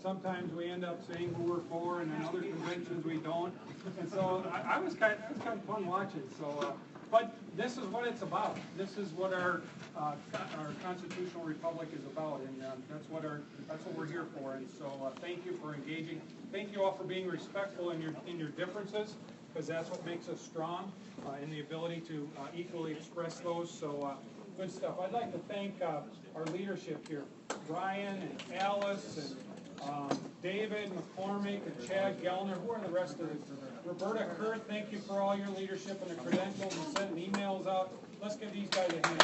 sometimes we end up saying who we're for, and in other conventions we don't. And so it was kind of fun watching. So, but this is what it's about. This is what our constitutional republic is about, and that's what we're here for. And so, thank you for engaging. Thank you all for being respectful in your differences, because that's what makes us strong, in the ability to equally express those. So, good stuff. I'd like to thank our leadership here, Brian and Alice and David McCormick and Chad Gellner. Who are the rest of it? Roberta Kurt, thank you for all your leadership and the credentials and sending emails out. Let's give these guys a hand.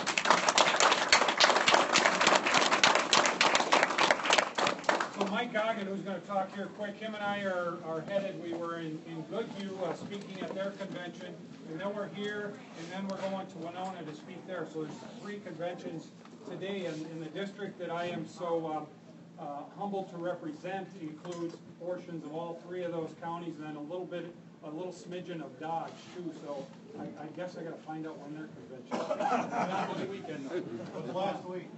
So Mike Goggin, who's going to talk here quick, him and I are headed. We were in Goodhue speaking at their convention, and then we're here, and then we're going to Winona to speak there. So there's 3 conventions today, and in the district that I am so humbled to represent includes portions of all 3 of those counties, and then a little smidgen of Dodge too. So I guess I got to find out when their convention is. Not this weekend. It was last week.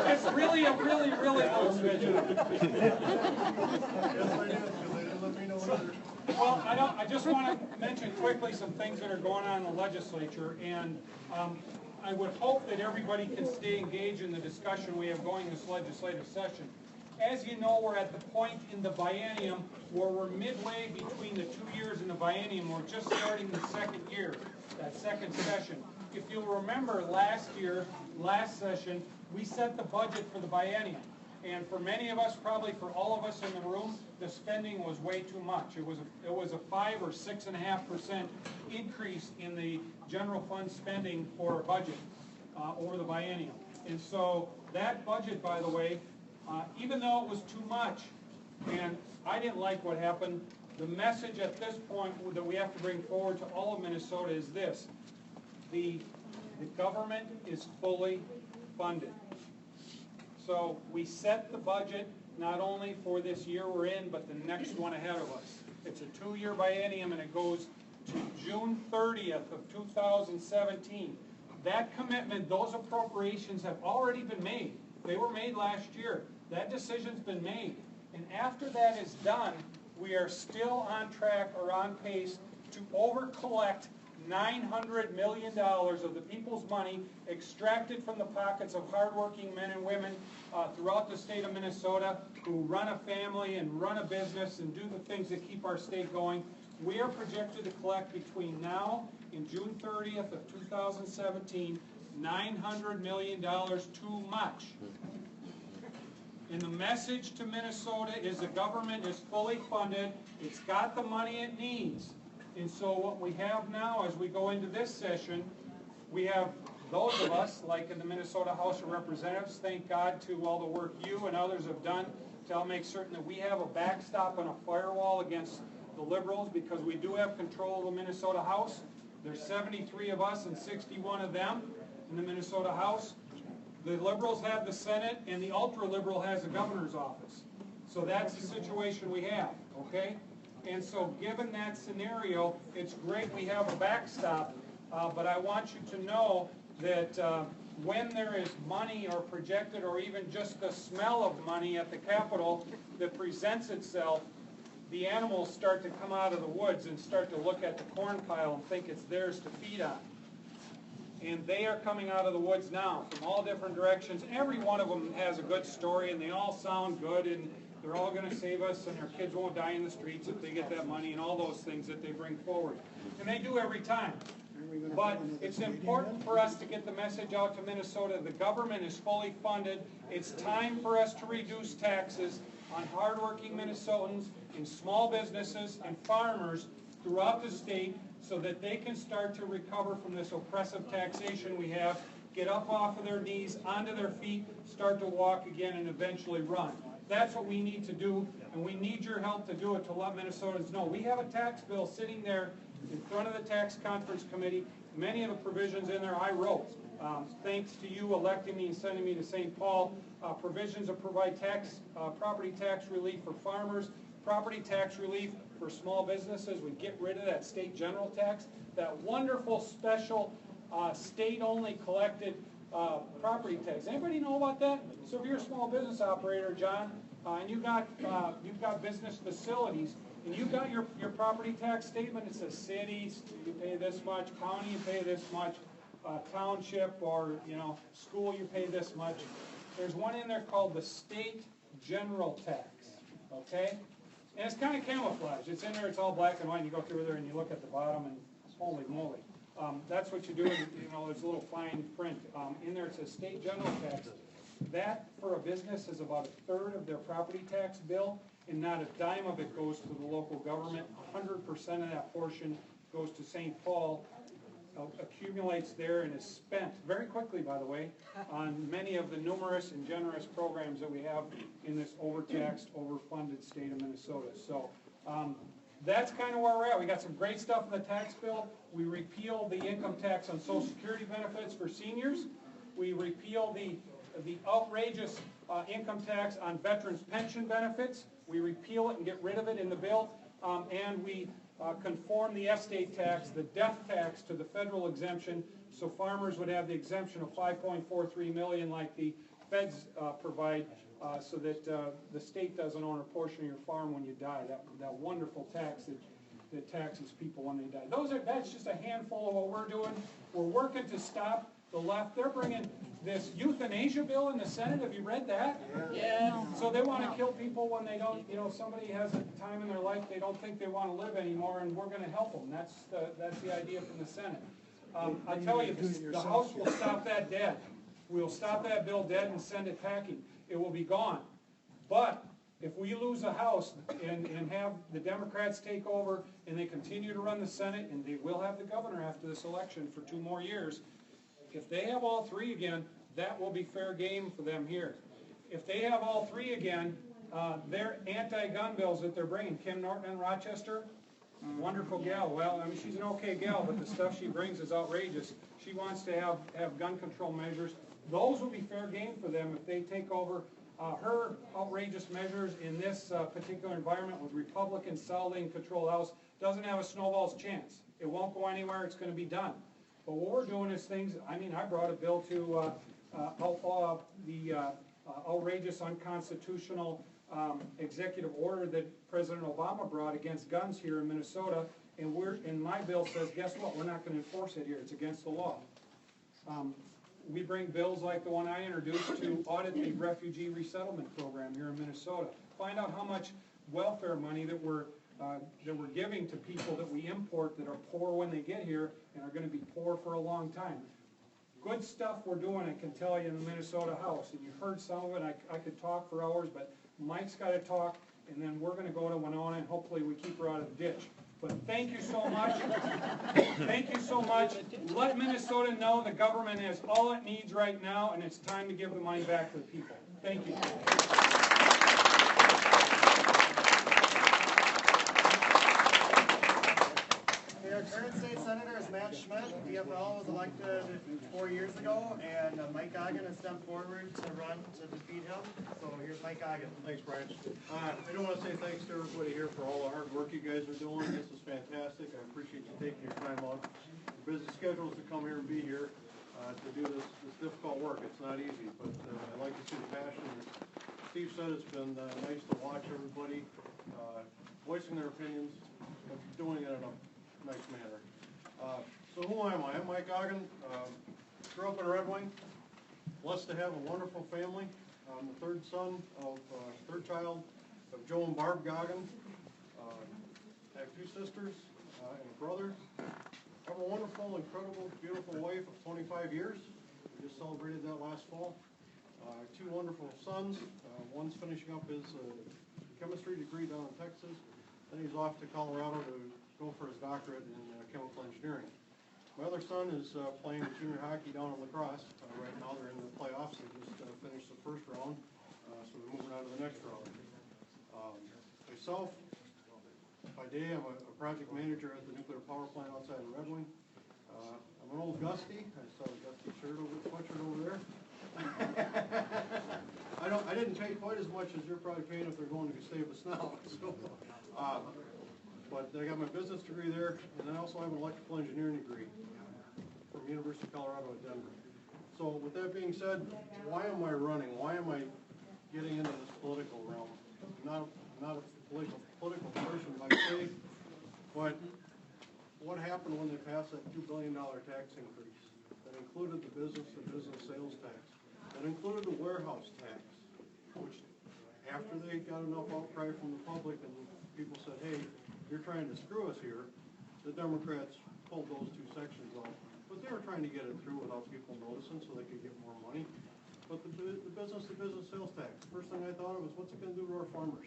It's really a really little smidgen. Well, I just want to mention quickly some things that are going on in the legislature, and I would hope that everybody can stay engaged in the discussion we have going this legislative session. As you know, we're at the point in the biennium where we're midway between the 2 years in the biennium. We're just starting the second year, that second session. If you'll remember last session, we set the budget for the biennium. And for many of us, probably for all of us in the room, the spending was way too much. It was a 5 or 6.5% increase in the general fund spending for our budget over the biennium. And so that budget, by the way, even though it was too much, and I didn't like what happened, the message at this point that we have to bring forward to all of Minnesota is this: the government is fully funded. So we set the budget not only for this year we're in, but the next one ahead of us. It's a 2-year biennium, and it goes to June 30th of 2017. That commitment, those appropriations have already been made. They were made last year. That decision's been made. And after that is done, we are still on track or on pace to over-collect $900 million of the people's money extracted from the pockets of hardworking men and women throughout the state of Minnesota who run a family and run a business and do the things that keep our state going. We are projected to collect between now and June 30th of 2017, $900 million too much. And the message to Minnesota is the government is fully funded. It's got the money it needs. And so what we have now as we go into this session, we have those of us, like in the Minnesota House of Representatives, thank God to all the work you and others have done to help make certain that we have a backstop and a firewall against the Liberals, because we do have control of the Minnesota House. There's 73 of us and 61 of them in the Minnesota House. The Liberals have the Senate, and the ultra-liberal has the governor's office. So that's the situation we have, okay? And so given that scenario, it's great we have a backstop, but I want you to know that when there is money or projected or even just the smell of money at the Capitol that presents itself, the animals start to come out of the woods and start to look at the corn pile and think it's theirs to feed on. And they are coming out of the woods now from all different directions. Every one of them has a good story, and they all sound good, and they're all going to save us, and our kids won't die in the streets if they get that money, and all those things that they bring forward. And they do every time. But it's important for us to get the message out to Minnesota. The government is fully funded. It's time for us to reduce taxes on hardworking Minnesotans and small businesses and farmers throughout the state, so that they can start to recover from this oppressive taxation we have, get up off of their knees, onto their feet, start to walk again, and eventually run. That's what we need to do, and we need your help to do it, to let Minnesotans know. We have a tax bill sitting there in front of the Tax Conference Committee. Many of the provisions in there I wrote. Thanks to you electing me and sending me to St. Paul. Provisions that provide property tax relief for farmers, property tax relief for small businesses. We get rid of that state general tax, that wonderful special state-only collected property tax. Anybody know about that? So if you're a small business operator, John, and you've got business facilities, and you've got your property tax statement, it says cities, you pay this much, county, you pay this much, township or, school, you pay this much. There's one in there called the state general tax, okay? And it's kind of camouflage. It's in there, it's all black and white, and you go through there and you look at the bottom and holy moly. That's what you do, there's a little fine print. In there it says state general tax. That, for a business, is about a third of their property tax bill, and not a dime of it goes to the local government. 100% of that portion goes to St. Paul, accumulates there, and is spent very quickly, by the way, on many of the numerous and generous programs that we have in this overtaxed, overfunded state of Minnesota. So that's kind of where we're at. We got some great stuff in the tax bill. We repeal the income tax on Social Security benefits for seniors. We repeal the outrageous income tax on veterans' pension benefits. We repeal it and get rid of it in the bill, and we conform the estate tax, the death tax, to the federal exemption, so farmers would have the exemption of $5.43 million like the feds provide, so that the state doesn't own a portion of your farm when you die. That wonderful tax that taxes people when they die. That's just a handful of what we're doing. We're working to stop the left. They're bringing this euthanasia bill in the Senate. Have you read that? Yeah. So they want to kill people when they don't, somebody has a time in their life they don't think they want to live anymore, and we're going to help them. That's the idea from the Senate. I tell you, the House will stop that dead. We'll stop that bill dead and send it packing. It will be gone. But if we lose the House and have the Democrats take over and they continue to run the Senate, and they will have the governor after this election for 2 more years, if they have all 3 again, that will be fair game for them here. If they have all 3 again, their anti-gun bills that they're bringing, Kim Norton in Rochester, wonderful gal. Well, I mean, she's an okay gal, but the stuff she brings is outrageous. She wants to have gun control measures. Those will be fair game for them if they take over. Her outrageous measures in this particular environment with Republicans solidly in control of the House doesn't have a snowball's chance. It won't go anywhere. It's going to be done. But what we're doing is things, I brought a bill to outlaw the outrageous, unconstitutional executive order that President Obama brought against guns here in Minnesota, and my bill says, guess what, we're not going to enforce it here, it's against the law. We bring bills like the one I introduced to audit the refugee resettlement program here in Minnesota. Find out how much welfare money that we're giving to people that we import that are poor when they get here and are going to be poor for a long time. Good stuff we're doing, I can tell you, in the Minnesota House. And you've heard some of it. I could talk for hours, but Mike's got to talk, and then we're going to go to Winona, and hopefully we keep her out of the ditch. But thank you so much. Thank you so much. Let Minnesota know the government has all it needs right now, and it's time to give the money back to the people. Thank you. Our current state senator is Matt Schmidt. DFL was elected 4 years ago, and Mike Goggin has stepped forward to run to defeat him. So here's Mike Goggin. Thanks, Brian. I do want to say thanks to everybody here for all the hard work you guys are doing. This is fantastic. I appreciate you taking your time out, your busy schedules to come here and be here to do this difficult work. It's not easy, but I like to see the passion. As Steve said, it's been nice to watch everybody voicing their opinions, but doing it in a nice manner. So who am I? I'm Mike Goggin. Grew up in Red Wing. Blessed to have a wonderful family. I'm the third child of Joe and Barb Goggin. I have 2 sisters and a brother. I have a wonderful, incredible, beautiful wife of 25 years. We just celebrated that last fall. 2 wonderful sons. One's finishing up his chemistry degree down in Texas. Then he's off to Colorado to go for his doctorate in chemical engineering. My other son is playing junior hockey down in La Crosse. Right now they're in the playoffs. They just finished the first round, so they're moving on to the next round. Myself, by day, I'm a project manager at the nuclear power plant outside of Red Wing. I'm an old Gusty. I saw the Gusty sweatshirt over there. I didn't pay quite as much as you're probably paying if they're going to Gustavus now. So, but I got my business degree there, and I also have an electrical engineering degree from University of Colorado at Denver. So with that being said, why am I running? Why am I getting into this political realm? I'm not a political person by faith, but what happened when they passed that $2 billion tax increase? That included the business sales tax. That included the warehouse tax, which after they got enough outcry from the public and people said, hey, you're trying to screw us here, the Democrats pulled those two sections off. But they were trying to get it through without people noticing so they could get more money. But the business sales tax, first thing I thought of was, what's it going to do to our farmers?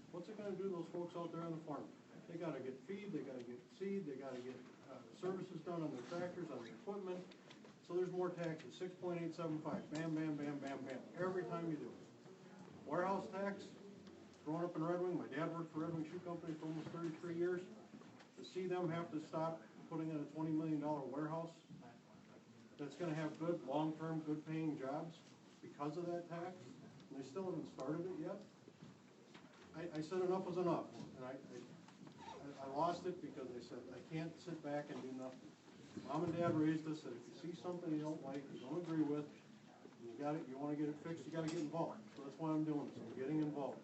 What's it going to do to those folks out there on the farm? They got to get feed, they got to get seed, they got to get services done on their tractors, on their equipment. So there's more taxes, 6.875, bam, bam, bam, bam, bam, every time you do it. Warehouse tax, growing up in Red Wing, my dad worked for Red Wing Shoe Company for almost 33 years. To see them have to stop putting in a $20 million warehouse that's going to have good, long-term, good-paying jobs because of that tax, and they still haven't started it yet. I said enough was enough, and I lost it because I said I can't sit back and do nothing. Mom and Dad raised us that if you see something you don't like, you don't agree with, you want to get it fixed, you got to get involved. So that's why I'm doing this. I'm getting involved.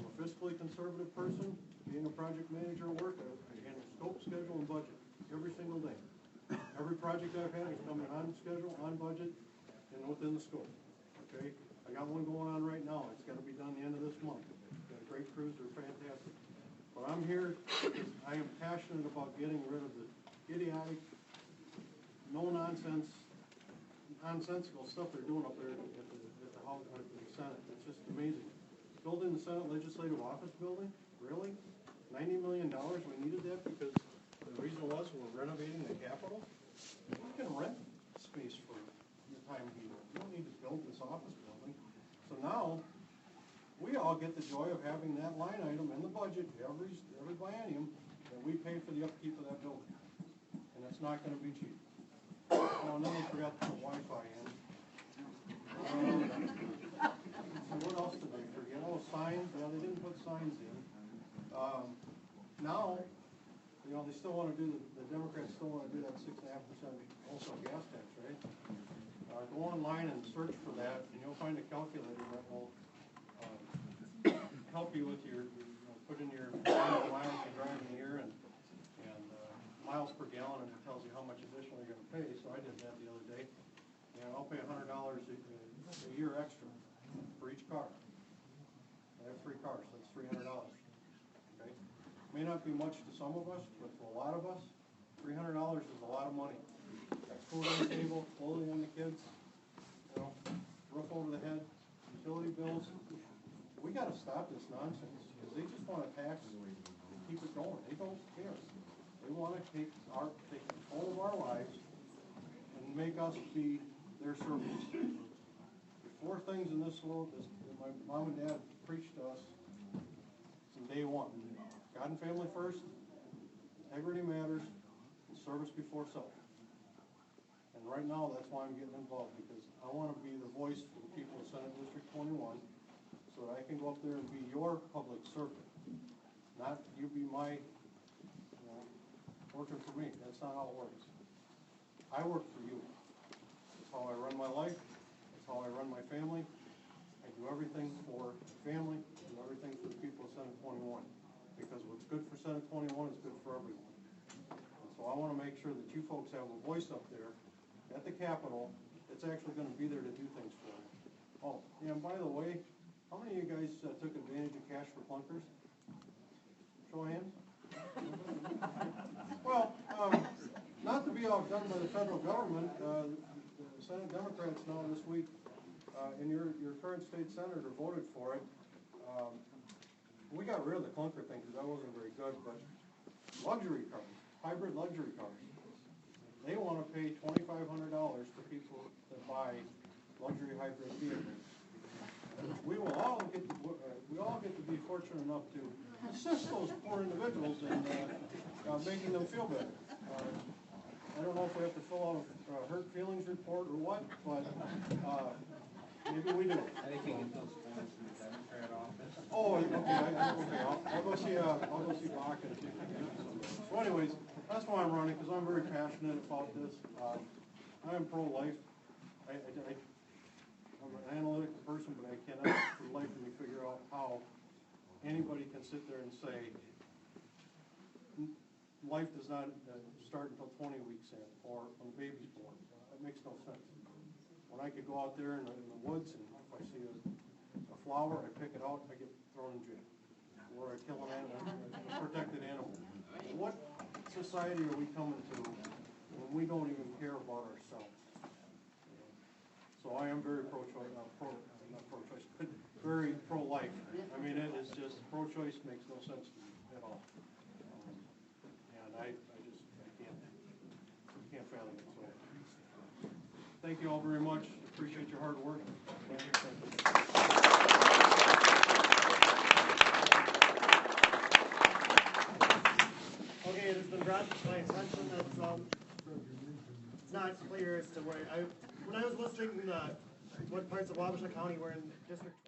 I'm a fiscally conservative person. Being a project manager at work, I handle scope, schedule, and budget every single day. Every project I've had is coming on schedule, on budget, and within the scope. Okay? I got one going on right now. It's got to be done the end of this month. Got great crews, they're fantastic. But I'm here because I am passionate about getting rid of the idiotic, nonsensical stuff they're doing up there at the House, at the Senate. It's just amazing. Building the Senate Legislative Office building, really? $90 million, we needed that because the reason was we're renovating the Capitol. You can rent space for your time being. You don't need to build this office building. So now, we all get the joy of having that line item in the budget every biennium that we pay for the upkeep of that building. And it's not gonna be cheap. Oh, and then they forgot to put Wi-Fi in. So what else did they forget? Oh, signs, yeah, they didn't put signs in. Now, you know, they still want to do, the Democrats still want to do that 6.5% also gas tax, right? Go online and search for that, and you'll find a calculator that will help you with your, put in your miles you drive in a year and miles per gallon, and it tells you how much additional you're going to pay. So I did that the other day. And I'll pay $100 a year extra for each car. I have 3 cars, so that's $300. Okay? May not be much to some of us, but to a lot of us, $300 is a lot of money. That's food on the table, clothing on the kids, you know, roof over the head, utility bills. We got to stop this nonsense because they just want to tax and keep it going. They don't care. They want to take control of our lives and make us be their servants. The 4 things in this world that my mom and dad preached to us from day one. God and family first, integrity matters, and service before self. And right now, that's why I'm getting involved, because I want to be the voice for the people of Senate District 21, so that I can go up there and be your public servant. Not you be my, working for me. That's not how it works. I work for you. That's how I run my life. That's how I run my family. I do everything for the family. I do everything for the people of Senate 21. Because what's good for Senate 21 is good for everyone. And so I want to make sure that you folks have a voice up there at the Capitol that's actually going to be there to do things for you. Oh, yeah, and by the way, how many of you guys took advantage of cash for clunkers? Show of hands. Well, not to be outdone by the federal government, the Senate Democrats now this week, and your current state senator voted for it. We got rid of the clunker thing because that wasn't very good, but luxury cars, hybrid luxury cars, they want to pay $2,500 to people that buy luxury hybrid vehicles. We all get to be fortunate enough to assist those poor individuals in making them feel better. I don't know if we have to fill out a hurt feelings report or what, but maybe we do. I think you can fill some forms in the Democrat office. Oh, okay. I'll go see Goggin. So anyways, that's why I'm running, because I'm very passionate about this. I am pro-life. I'm an analytical person, but I cannot for the life of me figure out how anybody can sit there and say, life does not start until 20 weeks in, or when the baby's born. That makes no sense. When I could go out there in the woods, and if I see a flower, I pick it out, I get thrown in jail. Or I kill an animal, a protected animal. What society are we coming to when we don't even care about ourselves? So I am very not pro-choice, but very pro-life. I mean, it is just, pro-choice makes no sense to me at all. And I can't fathom it. So, thank you all very much. Appreciate your hard work. Thank you. Okay, it has been brought to my attention that it's not clear as to where when I was listening what parts of Wabasha County were in District